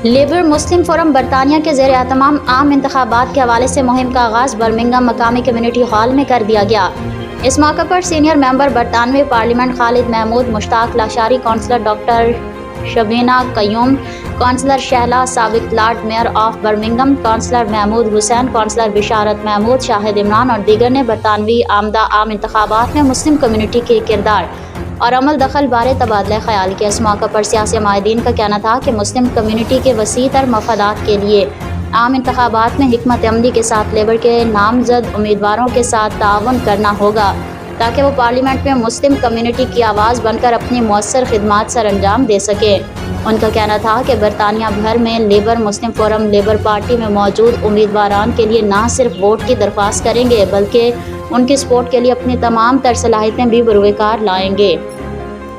Labour مسلم forum برطانیہ کے زیر اہتمام عام انتخابات کے حوالے سے مہم کا آغاز برمنگھم مقامی کمیونٹی ہال میں کر دیا گیا۔ اس موقع پر سینئر ممبر برطانوی parliament Khalid Mahmood, Mushtaq Lashari, councillor doctor Shabina Qayyum, councillor Shehla, سابق lord mayor of Birmingham councillor Mahmood Hussain, councillor Basharat Mahmood, شاہد عمران اور دیگر نے برطانوی آمدہ عام انتخابات میں مسلم کمیونٹی کے کردار اور عمل دخل بارے تبادلہ خیال کیا۔ اس موقع پر سیاسی مائدین کا کہنا تھا کہ مسلم کمیونٹی کے وسیع تر مفادات کے لیے عام انتخابات میں حکمت عملی کے ساتھ لیبر کے نامزد امیدواروں کے ساتھ تعاون کرنا ہوگا تاکہ وہ پارلیمنٹ میں مسلم کمیونٹی کی آواز بن کر اپنی مؤثر خدمات سر انجام دے سکے۔ ان کا کہنا تھا کہ برطانیہ بھر میں لیبر مسلم فورم لیبر پارٹی میں موجود امیدواران کے لیے نہ صرف ووٹ کی درخواست کریں گے بلکہ ان کی سپورٹ کے لیے اپنی تمام تر صلاحیتیں بھی بروئے کار لائیں گے۔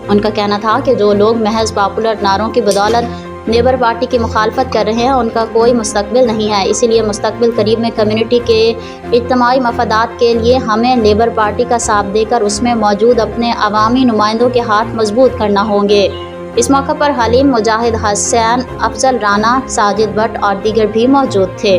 ان کا کہنا تھا کہ جو لوگ محض پاپولر نعروں کی بدولت لیبر پارٹی کی مخالفت کر رہے ہیں ان کا کوئی مستقبل نہیں ہے، اسی لیے مستقبل قریب میں کمیونٹی کے اجتماعی مفادات کے لیے ہمیں لیبر پارٹی کا ساتھ دے کر اس میں موجود اپنے عوامی نمائندوں کے ہاتھ مضبوط کرنا ہوں گے۔ اس موقع پر حلیم، مجاہد حسین، افضل رانا، ساجد بٹ اور دیگر بھی موجود تھے۔